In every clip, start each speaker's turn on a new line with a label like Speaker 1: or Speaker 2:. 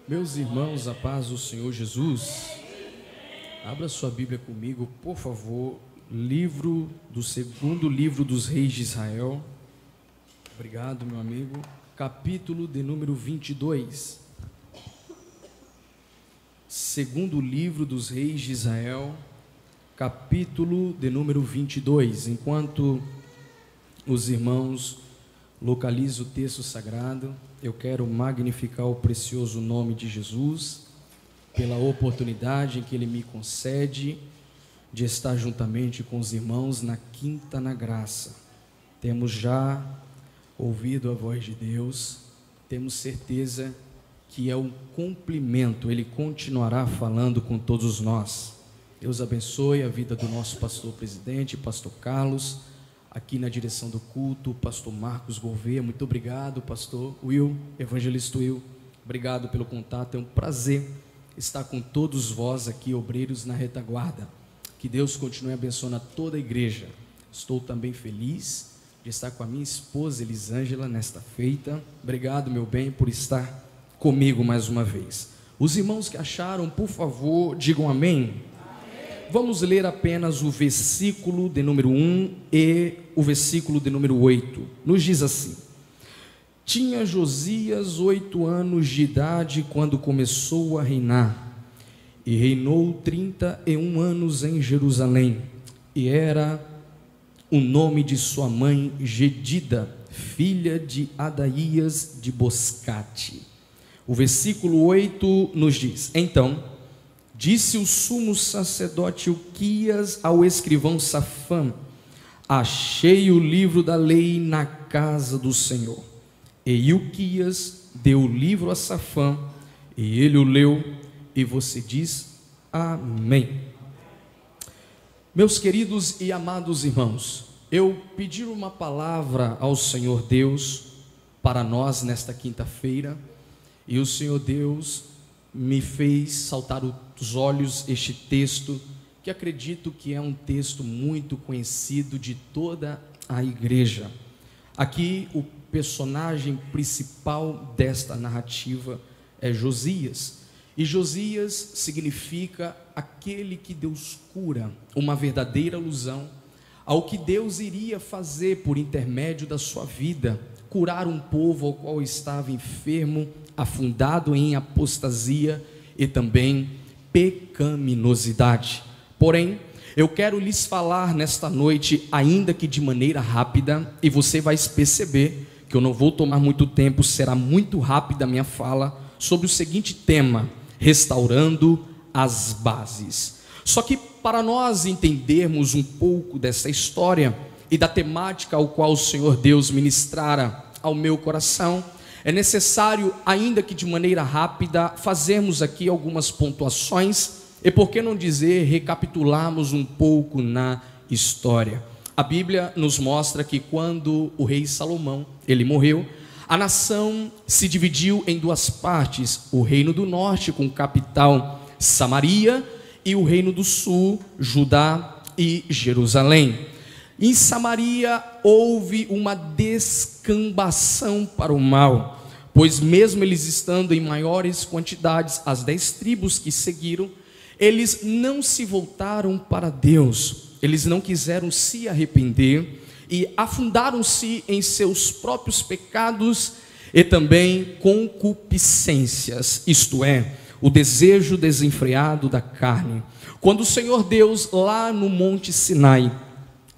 Speaker 1: Meus irmãos, a paz do Senhor Jesus. Abra sua Bíblia comigo, por favor. Segundo livro dos reis de Israel. Obrigado, meu amigo. Capítulo de número 22. Segundo livro dos reis de Israel, capítulo de número 22. Enquanto os irmãos localizam o texto sagrado, eu quero magnificar o precioso nome de Jesus pela oportunidade que Ele me concede de estar juntamente com os irmãos na quinta na graça. Temos já ouvido a voz de Deus, temos certeza que é um cumprimento, Ele continuará falando com todos nós. Deus abençoe a vida do nosso pastor presidente, pastor Carlos, aqui na direção do culto, pastor Marcos Gouveia. Muito obrigado, pastor Will, evangelista Will, obrigado pelo contato. É um prazer estar com todos vós aqui, obreiros na retaguarda. Que Deus continue abençoando a toda a igreja. Estou também feliz de estar com a minha esposa Elisângela nesta feita. Obrigado, meu bem, por estar comigo mais uma vez. Os irmãos que acharam, por favor, digam amém. Vamos ler apenas o versículo de número 1 e o versículo de número 8. Nos diz assim: tinha Josias 8 anos de idade quando começou a reinar, e reinou 31 anos em Jerusalém, e era o nome de sua mãe Jedida, filha de Adaías de Boscate. O versículo 8 nos diz: então disse o sumo sacerdote Ilquias ao escrivão Safã: achei o livro da lei na casa do Senhor. E Ilquias deu o livro a Safã, e ele o leu, e você diz amém. Meus queridos e amados irmãos, eu pedi uma palavra ao Senhor Deus para nós nesta quinta-feira, e o Senhor Deus me fez saltar os olhos este texto, que acredito que é um texto muito conhecido de toda a igreja. Aqui o personagem principal desta narrativa é Josias, e Josias significa aquele que Deus cura, uma verdadeira alusão ao que Deus iria fazer por intermédio da sua vida, curar um povo ao qual estava enfermo, afundado em apostasia e também pecaminosidade. Porém, eu quero lhes falar nesta noite, ainda que de maneira rápida, e você vai perceber que eu não vou tomar muito tempo, será muito rápida a minha fala, sobre o seguinte tema: restaurando as bases. Só que para nós entendermos um pouco dessa história e da temática ao qual o Senhor Deus ministrara ao meu coração, é necessário, ainda que de maneira rápida, fazermos aqui algumas pontuações e, por que não dizer, recapitularmos um pouco na história. A Bíblia nos mostra que quando o rei Salomão, ele morreu, a nação se dividiu em duas partes: o reino do norte, com capital Samaria, e o reino do sul, Judá e Jerusalém. Em Samaria houve uma descambação para o mal, pois mesmo eles estando em maiores quantidades, as 10 tribos que seguiram, eles não se voltaram para Deus, eles não quiseram se arrepender e afundaram-se em seus próprios pecados e também concupiscências, isto é, o desejo desenfreado da carne. Quando o Senhor Deus, lá no Monte Sinai,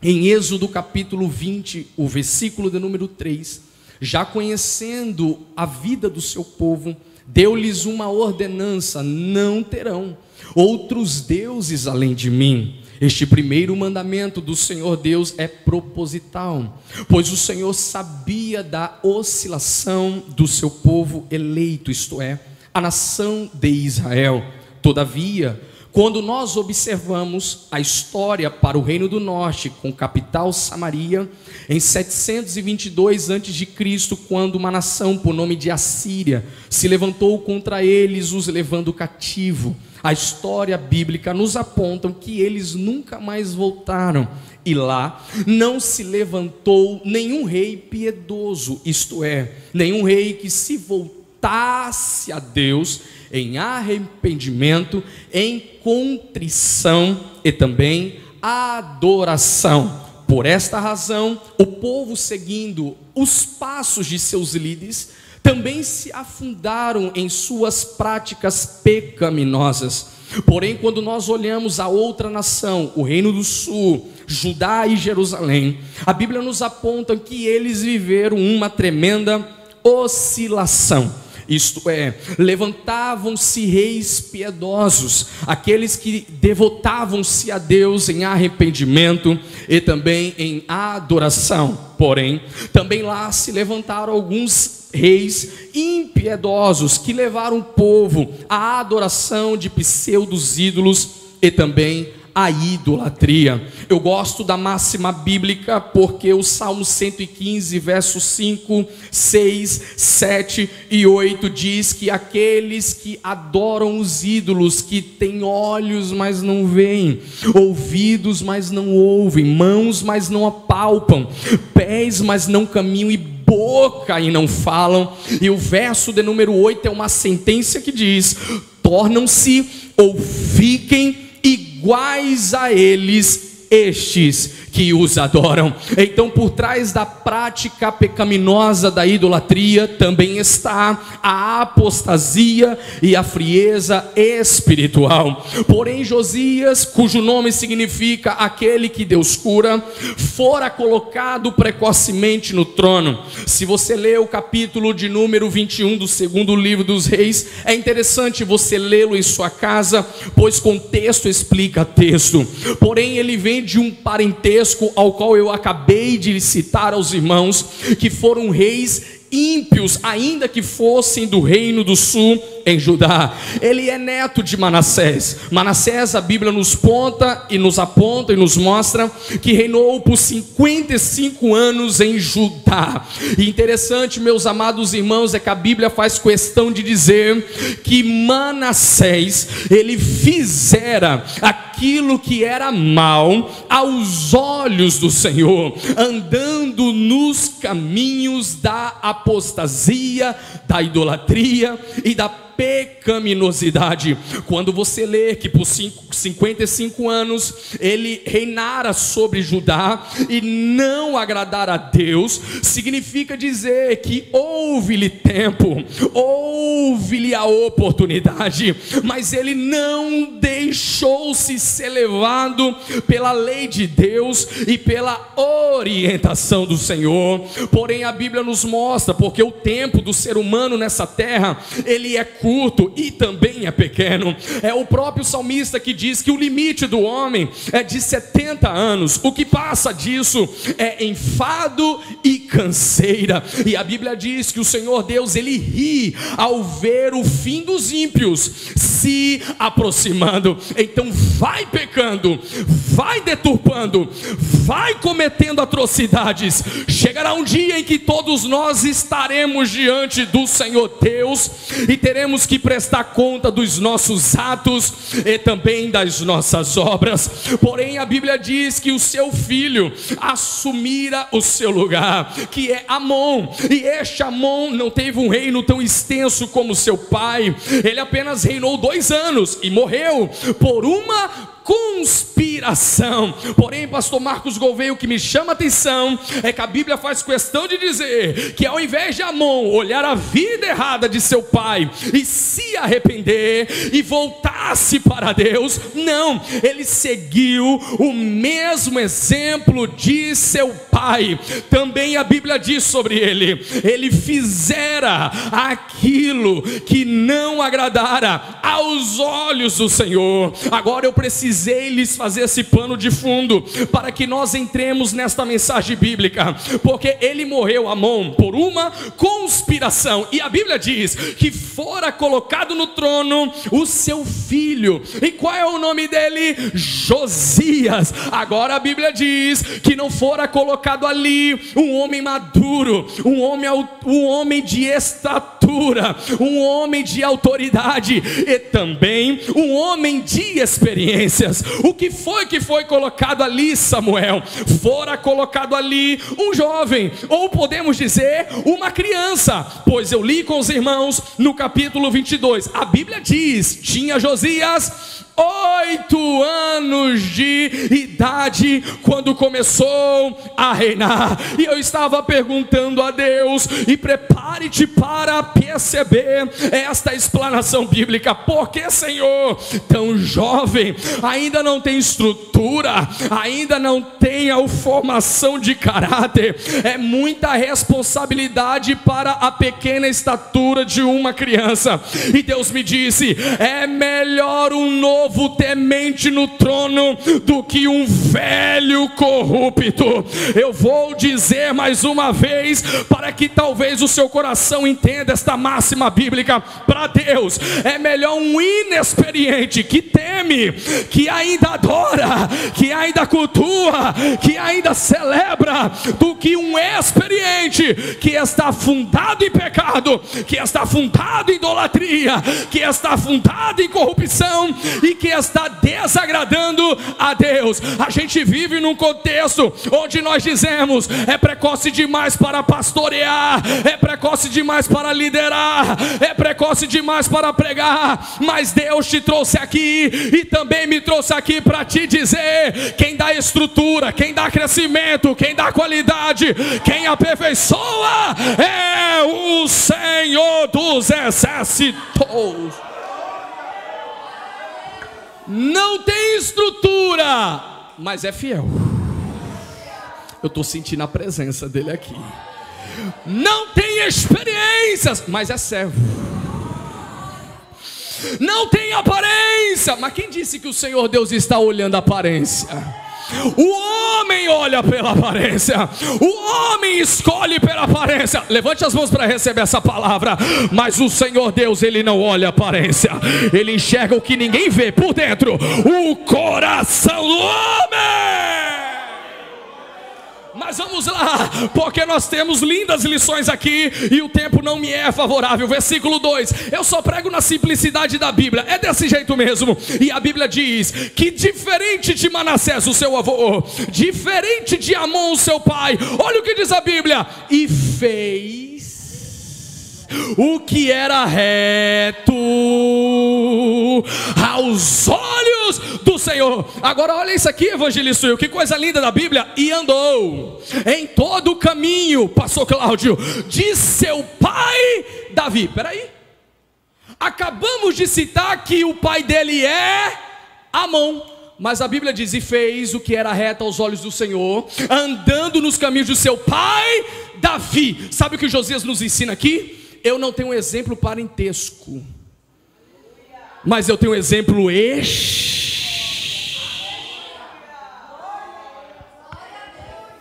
Speaker 1: em Êxodo capítulo 20, o versículo de número 3, já conhecendo a vida do seu povo, deu-lhes uma ordenança: não terão outros deuses além de mim. Este primeiro mandamento do Senhor Deus é proposital, pois o Senhor sabia da oscilação do seu povo eleito, isto é, a nação de Israel. Todavia, quando nós observamos a história para o reino do norte, com capital Samaria, em 722 a.C., quando uma nação por nome de Assíria se levantou contra eles, os levando cativo, a história bíblica nos aponta que eles nunca mais voltaram, e lá não se levantou nenhum rei piedoso, isto é, nenhum rei que se voltou voltasse a Deus em arrependimento, em contrição e também adoração. Por esta razão, o povo, seguindo os passos de seus líderes, também se afundaram em suas práticas pecaminosas. Porém, quando nós olhamos a outra nação, o Reino do Sul, Judá e Jerusalém, a Bíblia nos aponta que eles viveram uma tremenda oscilação. Isto é, levantavam-se reis piedosos, aqueles que devotavam-se a Deus em arrependimento e também em adoração. Porém, também lá se levantaram alguns reis impiedosos que levaram o povo à adoração de pseudos ídolos e também a idolatria. Eu gosto da máxima bíblica porque o Salmo 115, versos 5, 6, 7 e 8 diz que aqueles que adoram os ídolos, que têm olhos, mas não veem, ouvidos, mas não ouvem, mãos, mas não apalpam, pés, mas não caminham, e boca e não falam. E o verso de número 8 é uma sentença que diz: tornam-se ou fiquem iguais a eles estes que os adoram. Então, por trás da prática pecaminosa da idolatria também está a apostasia e a frieza espiritual. Porém, Josias, cujo nome significa aquele que Deus cura, fora colocado precocemente no trono. Se você ler o capítulo de número 21 do segundo livro dos Reis, é interessante você lê-lo em sua casa, pois contexto explica texto. Porém, ele vem de um parentesco ao qual eu acabei de citar aos irmãos, que foram reis ímpios, ainda que fossem do reino do sul em Judá. Ele é neto de Manassés. Manassés, a Bíblia nos aponta e nos mostra que reinou por 55 anos em Judá. E interessante, meus amados irmãos, é que a Bíblia faz questão de dizer que Manassés, ele fizera aquilo que era mal aos olhos do Senhor, andando nos caminhos da apostasia, da idolatria e da pecaminosidade. Quando você lê que por 55 anos ele reinara sobre Judá e não agradar a Deus, significa dizer que houve-lhe tempo, houve-lhe a oportunidade, mas ele não deixou-se ser levado pela lei de Deus e pela orientação do Senhor. Porém, a Bíblia nos mostra, porque o tempo do ser humano nessa terra, ele é curto e também é pequeno. É o próprio salmista que diz que o limite do homem é de 70 anos. O que passa disso é enfado e canseira. E a Bíblia diz que o Senhor Deus, ele ri ao ver o fim dos ímpios se aproximando. Então vai pecando, vai deturpando, vai cometendo atrocidades. Chegará um dia em que todos nós estaremos diante do Senhor Deus e teremos que prestar conta dos nossos atos e também das nossas obras. Porém, a Bíblia diz que o seu filho assumira o seu lugar, que é Amon. E este Amon não teve um reino tão extenso como seu pai. Ele apenas reinou 2 anos e morreu por uma conspiração. Porém, pastor Marcos Gouveia, o que me chama a atenção é que a Bíblia faz questão de dizer que ao invés de Amon olhar a vida errada de seu pai e se arrepender e voltar-se para Deus, não, ele seguiu o mesmo exemplo de seu pai. Também a Bíblia diz sobre ele: ele fizera aquilo que não agradara aos olhos do Senhor. Agora eu precisei lhes fazer esse pano de fundo para que nós entremos nesta mensagem bíblica, porque ele morreu, Amon, por uma conspiração, e a Bíblia diz que fora colocado no trono o seu filho. E qual é o nome dele? Josias. Agora a Bíblia diz que não fora colocado ali um homem maduro, um homem de estatura, estrutura, um homem de autoridade e também um homem de experiências. O que foi colocado ali, Samuel? Fora colocado ali um jovem, ou podemos dizer uma criança, pois eu li com os irmãos no capítulo 22, a Bíblia diz, tinha Josias 8 anos de idade quando começou a reinar. E eu estava perguntando a Deus, e prepare-te para perceber esta explanação bíblica. Porque, Senhor, tão jovem, ainda não tem estrutura, ainda não tem a formação de caráter. É muita responsabilidade para a pequena estatura de uma criança. E Deus me disse, é melhor um novo temente no trono do que um velho corrupto. Eu vou dizer mais uma vez, para que talvez o seu coração entenda esta máxima bíblica. Para Deus é melhor um inexperiente que teme, que ainda adora, que ainda cultua, que ainda celebra, do que um experiente que está fundado em pecado, que está fundado em idolatria, que está fundado em corrupção e que está desagradando a Deus. A gente vive num contexto onde nós dizemos, é precoce demais para pastorear, é precoce demais para liderar, é precoce demais para pregar, mas Deus te trouxe aqui e também me trouxe aqui para te dizer, quem dá estrutura, quem dá crescimento, quem dá qualidade, quem aperfeiçoa é o Senhor dos exércitos. Não tem estrutura, mas é fiel. Eu estou sentindo a presença dele aqui. Não tem experiências, mas é servo. Não tem aparência, mas quem disse que o Senhor Deus está olhando a aparência? O homem olha pela aparência, o homem escolhe pela aparência. Levante as mãos para receber essa palavra. Mas o Senhor Deus, Ele não olha a aparência, Ele enxerga o que ninguém vê por dentro, o coração do homem. Mas vamos lá, porque nós temos lindas lições aqui e o tempo não me é favorável. Versículo 2, eu só prego na simplicidade da Bíblia, é desse jeito mesmo. E a Bíblia diz que diferente de Manassés, o seu avô, diferente de Amon, o seu pai, olha o que diz a Bíblia, e fez o que era reto aos olhos do Senhor. Agora olha isso aqui, evangelista Will, que coisa linda da Bíblia. E andou em todo o caminho, pastor Cláudio, de seu pai Davi. Peraí, acabamos de citar que o pai dele é Amon, mas a Bíblia diz, e fez o que era reto aos olhos do Senhor, andando nos caminhos de seu pai Davi. Sabe o que Josias nos ensina aqui? Eu não tenho um exemplo parentesco, mas eu tenho um exemplo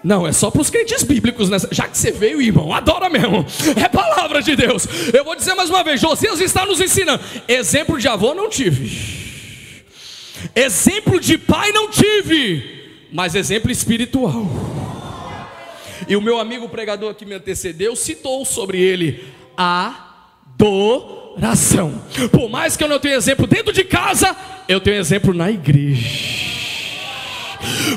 Speaker 1: Não, é só para os crentes bíblicos, né? Já que você veio, irmão, adora mesmo. É palavra de Deus. Eu vou dizer mais uma vez, Josias está nos ensinando. Exemplo de avô não tive, exemplo de pai não tive, mas exemplo espiritual. E o meu amigo pregador que me antecedeu citou sobre ele adoração. Por mais que eu não tenha exemplo dentro de casa, eu tenho exemplo na igreja.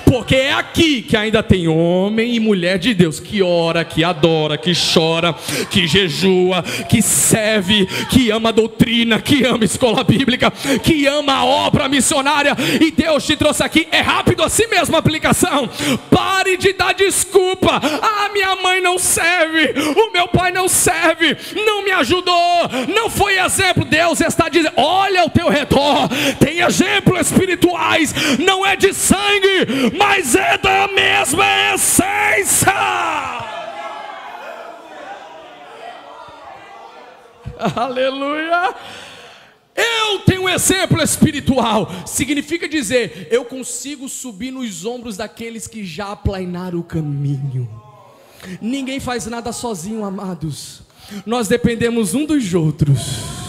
Speaker 1: Porque é aqui que ainda tem homem e mulher de Deus que ora, que adora, que chora, que jejua, que serve, que ama a doutrina, que ama a escola bíblica, que ama a obra missionária. E Deus te trouxe aqui, é rápido assim mesmo a aplicação. Pare de dar desculpa. Ah, minha mãe não serve, o meu pai não serve, não me ajudou, não foi exemplo. Deus está dizendo, olha ao teu redor, tem exemplos espirituais, não é de sangue, mas é da mesma essência. Aleluia. Eu tenho um exemplo espiritual. Significa dizer, eu consigo subir nos ombros daqueles que já aplainaram o caminho. Ninguém faz nada sozinho, amados. Nós dependemos um dos outros.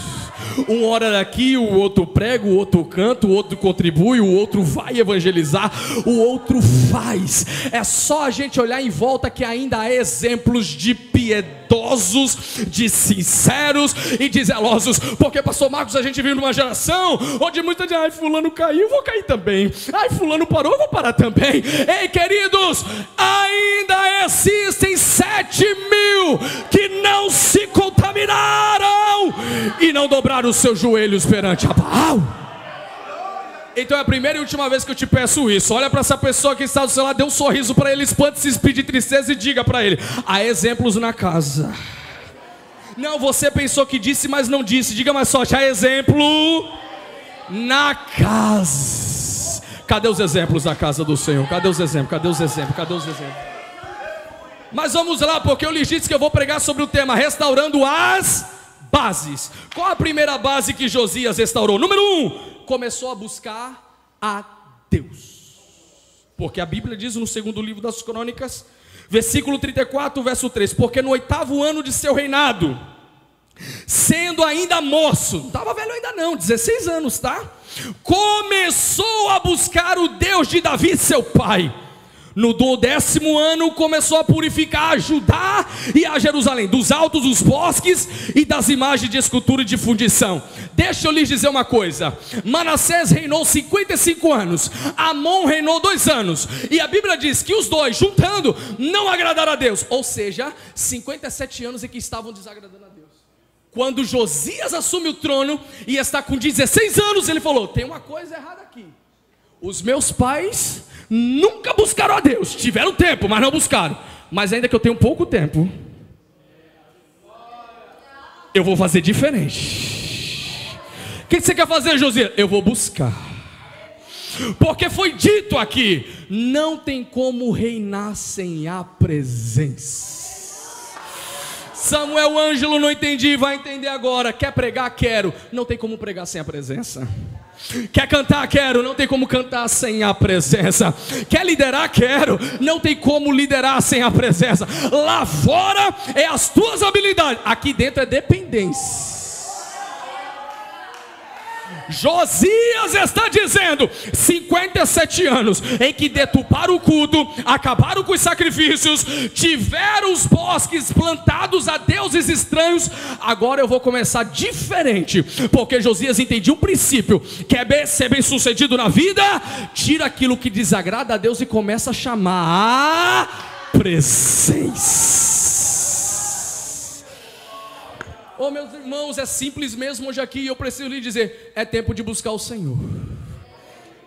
Speaker 1: Um ora aqui, o outro prega, o outro canta, o outro contribui, o outro vai evangelizar, o outro faz. É só a gente olhar em volta que ainda há exemplos de piedosos, de sinceros e de zelosos. Porque, pastor Marcos, a gente vive numa geração onde muita gente, ai, fulano caiu, eu vou cair também. Ai, fulano parou, eu vou parar também. Ei, queridos, ainda existem 7.000 que não se contaminaram e não dobraram os seus joelhos perante a Baal. Então é a primeira e última vez que eu te peço isso. Olha para essa pessoa que está do seu lado, dê um sorriso para ele, espante esse espírito de tristeza e diga para ele: há exemplos na casa. Não, você pensou que disse, mas não disse. Diga mais forte: há exemplo na casa. Cadê os exemplos da casa do Senhor? Cadê os exemplos? Cadê os exemplos? Cadê os exemplos? Mas vamos lá, porque eu lhes disse que eu vou pregar sobre o tema restaurando as bases. Qual a primeira base que Josias restaurou? Número 1, começou a buscar a Deus. Porque a Bíblia diz no segundo livro das Crônicas, versículo 34, verso 3: porque no 8º ano de seu reinado, sendo ainda moço, não estava velho ainda não, 16 anos, tá? Começou a buscar o Deus de Davi, seu pai. No 10º ano começou a purificar a Judá e a Jerusalém, dos altos dos bosques e das imagens de escultura e de fundição. Deixa eu lhes dizer uma coisa: Manassés reinou 55 anos, Amon reinou 2 anos, e a Bíblia diz que os dois, juntando, não agradaram a Deus. Ou seja, 57 anos em que estavam desagradando a Deus. Quando Josias assume o trono e está com 16 anos, ele falou: tem uma coisa errada aqui. Os meus pais nunca buscaram a Deus, tiveram tempo, mas não buscaram. Mas ainda que eu tenho pouco tempo, eu vou fazer diferente. O que você quer fazer, Josias? Eu vou buscar. Porque foi dito aqui: não tem como reinar sem a presença. Samuel Ângelo, não entendi, vai entender agora. Quer pregar? Quero. Não tem como pregar sem a presença. Quer cantar? Quero. Não tem como cantar sem a presença. Quer liderar? Quero. Não tem como liderar sem a presença. Lá fora é as tuas habilidades, aqui dentro é dependência. Josias está dizendo: 57 anos em que deturparam o culto, acabaram com os sacrifícios, tiveram os bosques plantados a deuses estranhos. Agora eu vou começar diferente, porque Josias entendia um princípio: quer ser bem sucedido na vida, tira aquilo que desagrada a Deus e começa a chamar a presença. Oh, meus irmãos, é simples mesmo hoje aqui. Eu preciso lhe dizer: é tempo de buscar o Senhor.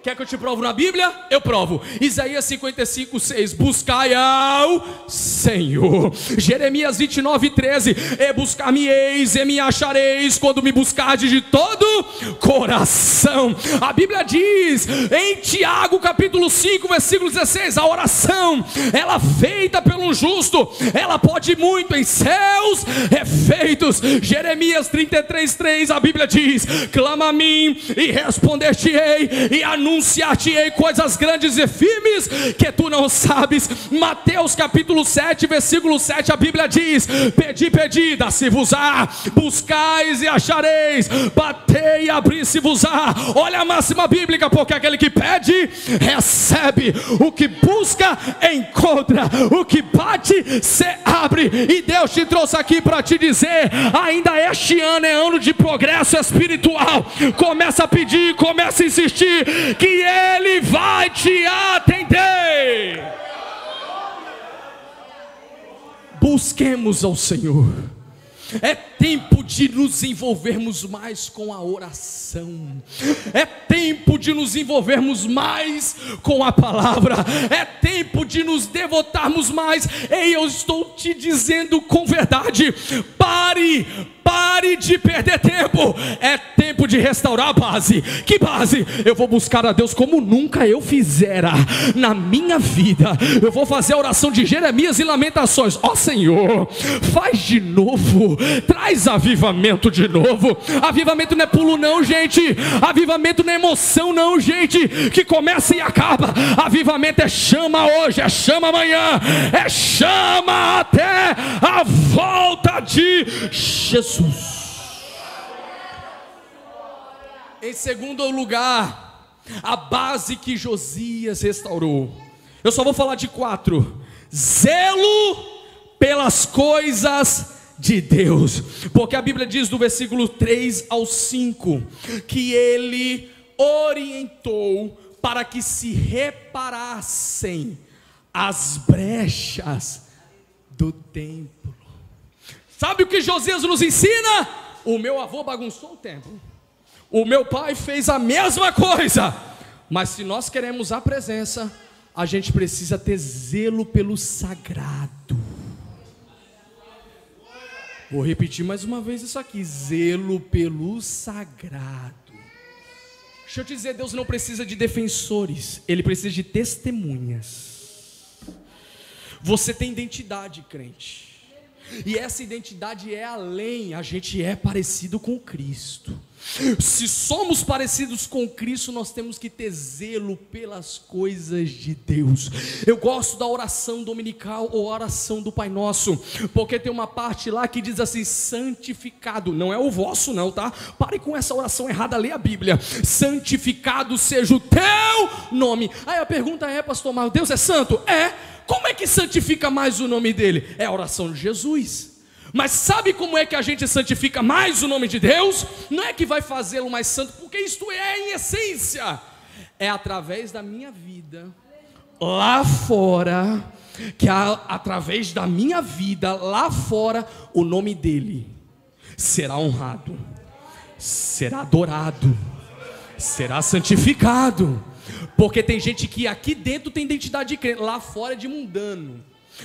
Speaker 1: Quer que eu te provo na Bíblia? Eu provo. Isaías 55, 6: buscai ao Senhor. Jeremias 29, 13: e buscar-me-eis e me achareis, quando me buscardes de todo coração. A Bíblia diz em Tiago capítulo 5, versículo 16: a oração, ela feita pelo justo, ela pode muito em seus efeitos. Jeremias 33, 3: a Bíblia diz: clama a mim e responder-te-ei, e anunciar-te-ei coisas grandes e firmes que tu não sabes. Mateus capítulo 7, versículo 7, a Bíblia diz: pedi, pedi, dá-se-vos-á, buscais e achareis, batei e abri-se-vos-á. Olha a máxima bíblica: porque aquele que pede, recebe, o que busca, encontra, o que bate, se abre. E Deus te trouxe aqui para te dizer: ainda este ano é ano de progresso espiritual. Começa a pedir, começa a insistir, que Ele vai te atender. Busquemos ao Senhor. É tempo de nos envolvermos mais com a oração. É tempo de nos envolvermos mais com a palavra. É tempo de nos devotarmos mais. Ei, eu estou te dizendo com verdade: pare de perder tempo. É tempo de restaurar a base. Que base? Eu vou buscar a Deus como nunca eu fizera na minha vida. Eu vou fazer a oração de Jeremias e Lamentações. Ó Senhor, faz de novo, traz avivamento de novo. Avivamento não é pulo não, gente. Avivamento não é emoção não, gente, que começa e acaba. Avivamento é chama hoje, é chama amanhã, é chama até a volta de Jesus. Em segundo lugar, a base que Josias restaurou. Eu só vou falar de 4. Zelo pelas coisas de Deus. Porque a Bíblia diz do versículo 3 ao 5 que ele orientou para que se reparassem as brechas do templo. Sabe o que Josias nos ensina? O meu avô bagunçou o templo, o meu pai fez a mesma coisa. Mas se nós queremos a presença, a gente precisa ter zelo pelo sagrado. Vou repetir mais uma vez isso aqui: zelo pelo sagrado. Deixa eu te dizer, Deus não precisa de defensores, Ele precisa de testemunhas. Você tem identidade, crente, e essa identidade é além, a gente é parecido com Cristo. Se somos parecidos com Cristo, nós temos que ter zelo pelas coisas de Deus. Eu gosto da oração dominical ou oração do Pai Nosso, porque tem uma parte lá que diz assim: santificado, não é o vosso não, tá? Pare com essa oração errada, lê a Bíblia. Santificado seja o teu nome. Aí a pergunta é: pastor, mas Deus é santo? É. Como é que santifica mais o nome dele? É a oração de Jesus. Mas sabe como é que a gente santifica mais o nome de Deus? Não é que vai fazê-lo mais santo, porque isto é em essência, é através da minha vida lá fora, que através da minha vida lá fora, o nome dele será honrado, será adorado, será santificado. Porque tem gente que aqui dentro tem identidade de crente, lá fora é de mundano.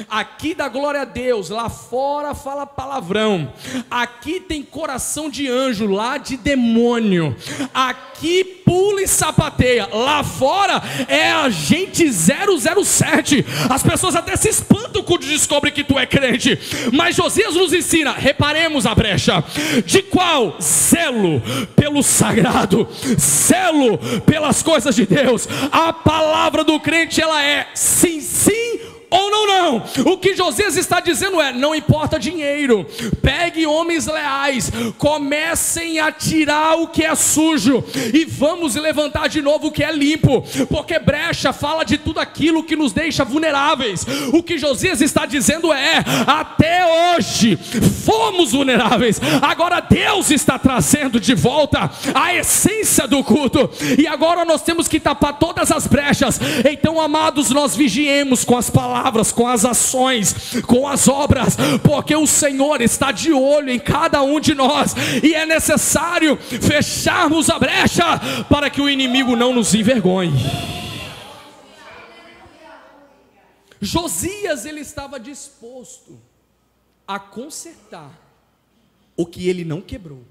Speaker 1: Aqui dá glória a Deus, lá fora fala palavrão. Aqui tem coração de anjo, lá de demônio. Aqui pula e sapateia, lá fora é agente 007. As pessoas até se espantam quando descobrem que tu é crente. Mas Josias nos ensina: reparemos a brecha. De qual? Zelo pelo sagrado, zelo pelas coisas de Deus. A palavra do crente, ela é sim, sim ou não, não. O que Josias está dizendo é: não importa dinheiro, pegue homens leais, comecem a tirar o que é sujo e vamos levantar de novo o que é limpo, porque brecha fala de tudo aquilo que nos deixa vulneráveis. O que Josias está dizendo é: até hoje fomos vulneráveis, agora Deus está trazendo de volta a essência do culto, e agora nós temos que tapar todas as brechas. Então, amados, nós vigiemos com as palavras, com as ações, com as obras, porque o Senhor está de olho em cada um de nós, e é necessário fecharmos a brecha para que o inimigo não nos envergonhe. Josias, ele estava disposto a consertar o que ele não quebrou.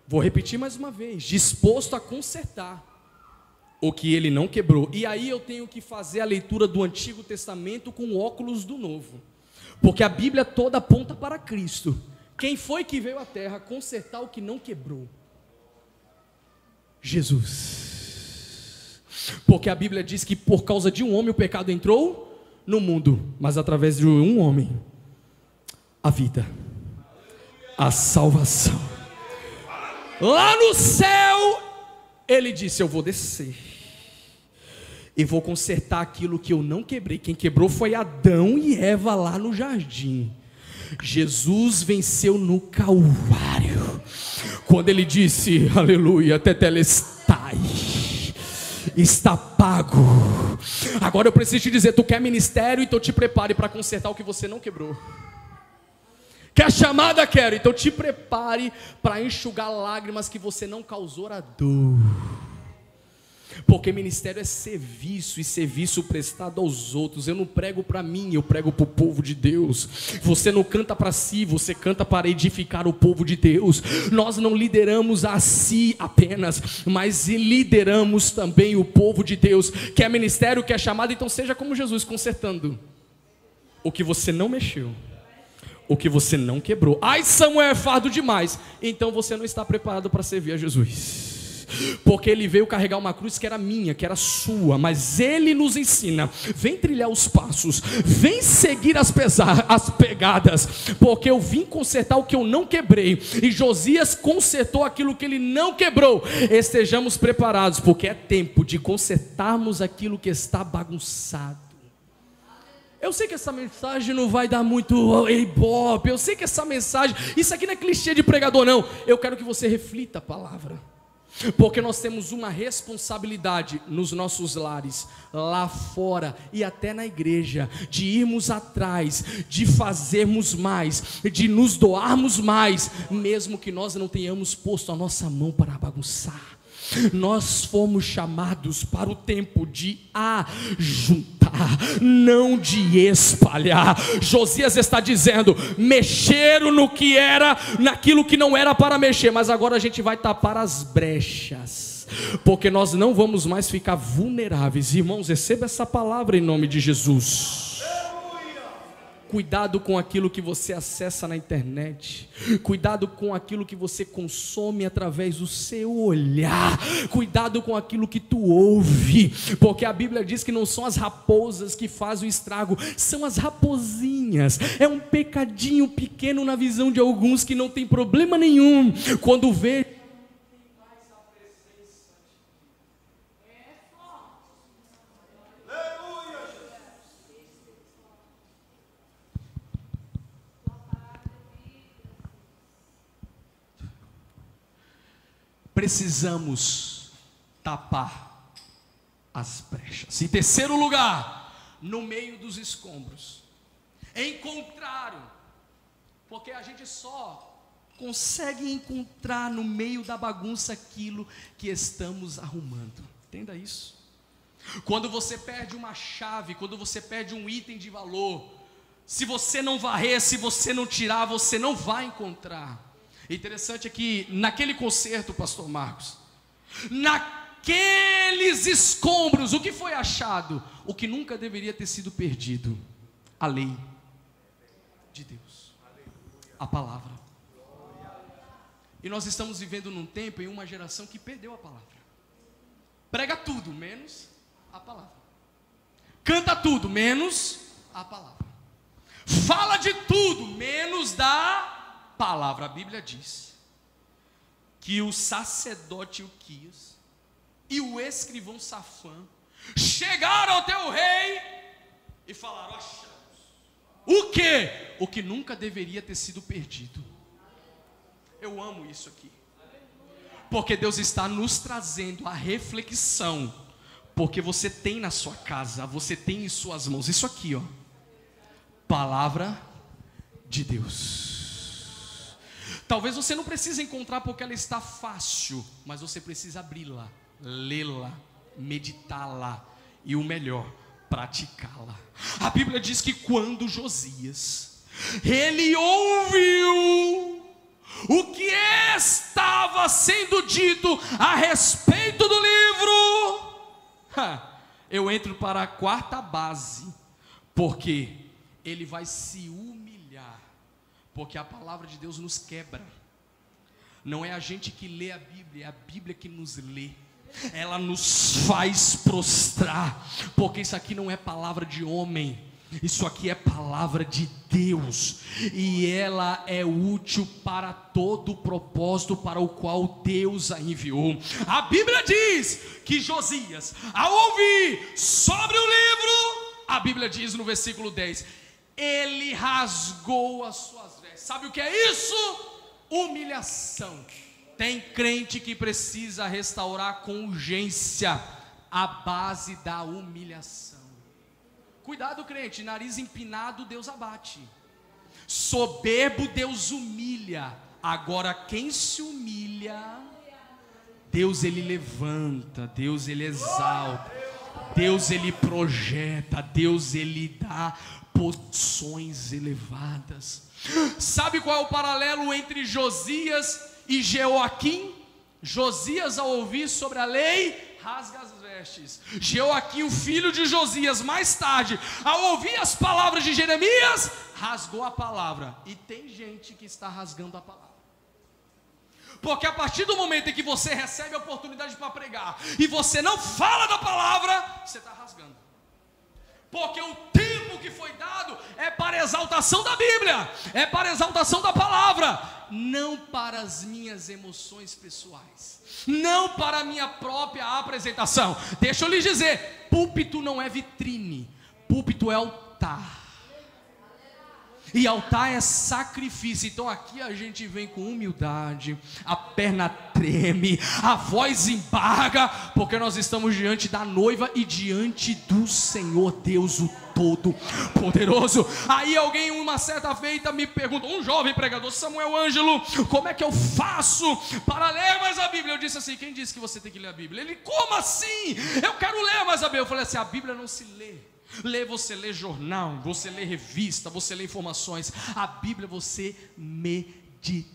Speaker 1: Vou repetir mais uma vez: disposto a consertar o que ele não quebrou. E aí eu tenho que fazer a leitura do Antigo Testamento com óculos do Novo, porque a Bíblia toda aponta para Cristo. Quem foi que veio à terra consertar o que não quebrou? Jesus. Porque a Bíblia diz que por causa de um homem o pecado entrou no mundo, mas através de um homem a vida, a salvação. Lá no céu ele disse: eu vou descer e vou consertar aquilo que eu não quebrei. Quem quebrou foi Adão e Eva lá no jardim. Jesus venceu no Calvário, quando ele disse: aleluia, tetelestai, está pago. Agora eu preciso te dizer: tu quer ministério? Então te prepare para consertar o que você não quebrou. Quer chamada? Quero. Então te prepare para enxugar lágrimas que você não causou a dor. Porque ministério é serviço, e serviço prestado aos outros. Eu não prego para mim, eu prego para o povo de Deus. Você não canta para si, você canta para edificar o povo de Deus. Nós não lideramos a si apenas, mas lideramos também o povo de Deus. Quer ministério, quer chamada? Então seja como Jesus, consertando o que você não mexeu, o que você não quebrou. Ai, Samuel, é fardo demais. Então você não está preparado para servir a Jesus. porque Ele veio carregar uma cruz que era minha, que era sua, mas Ele nos ensina, vem trilhar os passos, vem seguir as pegadas, porque eu vim consertar o que eu não quebrei, e Josias consertou aquilo que ele não quebrou. Estejamos preparados, porque é tempo de consertarmos aquilo que está bagunçado. Eu sei que essa mensagem não vai dar muito ibope, eu sei que essa mensagem, isso aqui não é clichê de pregador não, eu quero que você reflita a palavra, porque nós temos uma responsabilidade nos nossos lares, lá fora e até na igreja, de irmos atrás, de fazermos mais, de nos doarmos mais, mesmo que nós não tenhamos posto a nossa mão para bagunçar. Nós fomos chamados para o tempo de ajuntar, não de espalhar. Josias está dizendo: mexeram no que era, naquilo que não era para mexer, mas agora a gente vai tapar as brechas, porque nós não vamos mais ficar vulneráveis. Irmãos, receba essa palavra em nome de Jesus. Cuidado com aquilo que você acessa na internet, cuidado com aquilo que você consome através do seu olhar, cuidado com aquilo que tu ouve, porque a Bíblia diz que não são as raposas que fazem o estrago, são as raposinhas. É um pecadinho pequeno na visão de alguns que não tem problema nenhum quando vê. Precisamos tapar as brechas. Em terceiro lugar, no meio dos escombros, encontraram, porque a gente só consegue encontrar no meio da bagunça aquilo que estamos arrumando. Entenda isso. Quando você perde uma chave, quando você perde um item de valor, se você não varrer, se você não tirar, você não vai encontrar. Interessante é que naquele concerto, pastor Marcos, naqueles escombros, o que foi achado? O que nunca deveria ter sido perdido: a lei de Deus, a palavra. E nós estamos vivendo num tempo, em uma geração que perdeu a palavra. Prega tudo, menos a palavra. Canta tudo, menos a palavra. Fala de tudo, menos da palavra. A Bíblia diz que o sacerdote Ilquias e o escrivão Safã chegaram ao teu rei e falaram: achamos. O que? O que nunca deveria ter sido perdido. Eu amo isso aqui, porque Deus está nos trazendo a reflexão, porque você tem na sua casa, você tem em suas mãos isso aqui, ó, palavra de Deus. Talvez você não precise encontrar porque ela está fácil, mas você precisa abri-la, lê-la, meditá-la e o melhor, praticá-la. A Bíblia diz que quando Josias, ele ouviu o que estava sendo dito a respeito do livro, eu entro para a quarta base, porque ele vai se humilhar, porque a palavra de Deus nos quebra. Não é a gente que lê a Bíblia, é a Bíblia que nos lê. Ela nos faz prostrar, porque isso aqui não é palavra de homem, isso aqui é palavra de Deus, e ela é útil para todo o propósito para o qual Deus a enviou. A Bíblia diz que Josias, ao ouvir sobre o livro, a Bíblia diz no versículo 10, ele rasgou as suas vestes. Sabe o que é isso? Humilhação. Tem crente que precisa restaurar com urgência a base da humilhação. Cuidado, crente, nariz empinado Deus abate, soberbo Deus humilha. Agora quem se humilha, Deus ele levanta, Deus ele exalta, Deus ele projeta, Deus ele dá posições elevadas. Sabe qual é o paralelo entre Josias e Jeoaquim? Josias, ao ouvir sobre a lei, rasga as vestes. Jeoaquim, o filho de Josias, mais tarde, ao ouvir as palavras de Jeremias, rasgou a palavra. E tem gente que está rasgando a palavra, Porque a partir do momento em que você recebe a oportunidade para pregar e você não fala da palavra, você está rasgando. Porque o tempo que foi dado é para a exaltação da Bíblia, é para a exaltação da palavra, não para as minhas emoções pessoais, não para a minha própria apresentação. Deixa eu lhes dizer, púlpito não é vitrine, púlpito é altar. E altar é sacrifício. Então aqui a gente vem com humildade, a perna treme, a voz embarga, porque nós estamos diante da noiva e diante do Senhor Deus o Todo-Poderoso. Aí alguém uma certa feita me perguntou, um jovem pregador, Samuel Ângelo, como é que eu faço para ler mais a Bíblia? Eu disse assim, quem disse que você tem que ler a Bíblia? Ele, como assim? Eu quero ler mais a Bíblia. Eu falei assim, a Bíblia não se lê. Você lê jornal, você lê revista, você lê informações. A Bíblia você medita.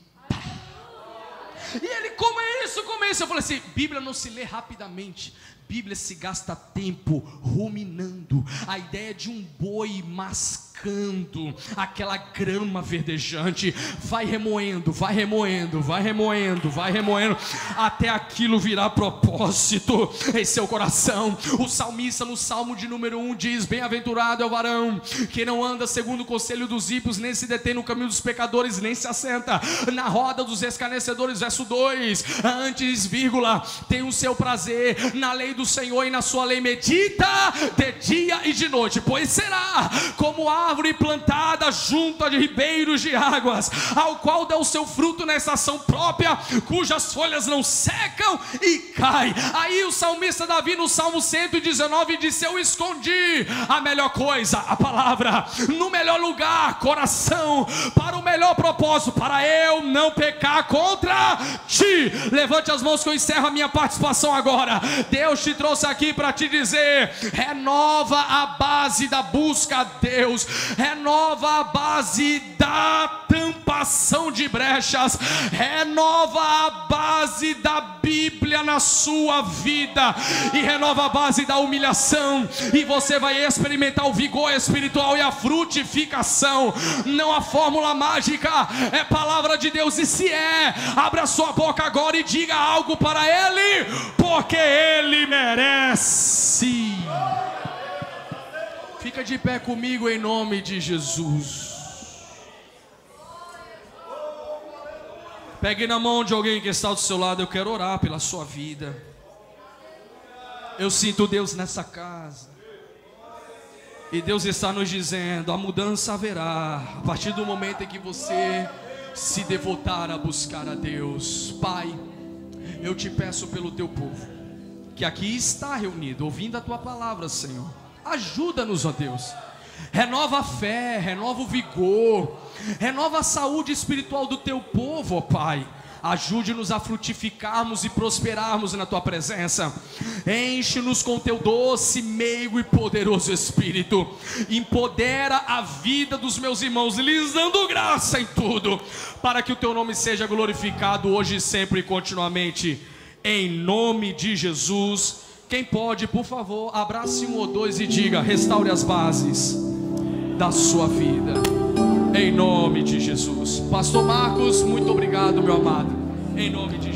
Speaker 1: E ele, como é isso? Como é isso? Eu falei assim, Bíblia não se lê rapidamente, Bíblia se gasta tempo ruminando. A ideia de um boi mascando aquela grama verdejante, vai remoendo, vai remoendo, vai remoendo, vai remoendo, até aquilo virar propósito em seu coração. O salmista no Salmo de número 1 diz, bem-aventurado é o varão que não anda segundo o conselho dos ímpios, nem se detém no caminho dos pecadores, nem se assenta na roda dos escarnecedores. Verso 2, antes, vírgula, tem o seu prazer na lei do Senhor, e na sua lei medita de dia e de noite. Pois será como árvore plantada junto a ribeiros de águas, ao qual dá o seu fruto na estação própria, cujas folhas não secam e cai. Aí o salmista Davi no Salmo 119 disse, eu escondi a melhor coisa, a palavra, no melhor lugar, coração, para o melhor propósito, para eu não pecar contra ti. Levante as mãos que eu encerro a minha participação agora. Deus te trouxe aqui para te dizer, renova a base da busca a Deus, renova a base da tampação de brechas, renova a base da Bíblia na sua vida, e renova a base da humilhação, e você vai experimentar o vigor espiritual e a frutificação. Não há fórmula mágica, é palavra de Deus, e se é, abra sua boca agora e diga algo para Ele, porque Ele merece. Fica de pé comigo em nome de Jesus. Pegue na mão de alguém que está do seu lado. Eu quero orar pela sua vida. Eu sinto Deus nessa casa, e Deus está nos dizendo, a mudança haverá a partir do momento em que você se devotar a buscar a Deus. Pai, eu te peço pelo teu povo, que aqui está reunido, ouvindo a tua palavra, Senhor. Ajuda-nos, ó Deus. Renova a fé, renova o vigor, renova a saúde espiritual do teu povo, ó Pai. Ajude-nos a frutificarmos e prosperarmos na tua presença. Enche-nos com teu doce, meigo e poderoso Espírito. Empodera a vida dos meus irmãos, lhes dando graça em tudo, para que o teu nome seja glorificado hoje, sempre e continuamente, em nome de Jesus. Quem pode, por favor, abrace um ou dois e diga, restaure as bases da sua vida, em nome de Jesus. Pastor Marcos, muito obrigado, meu amado, em nome de Jesus.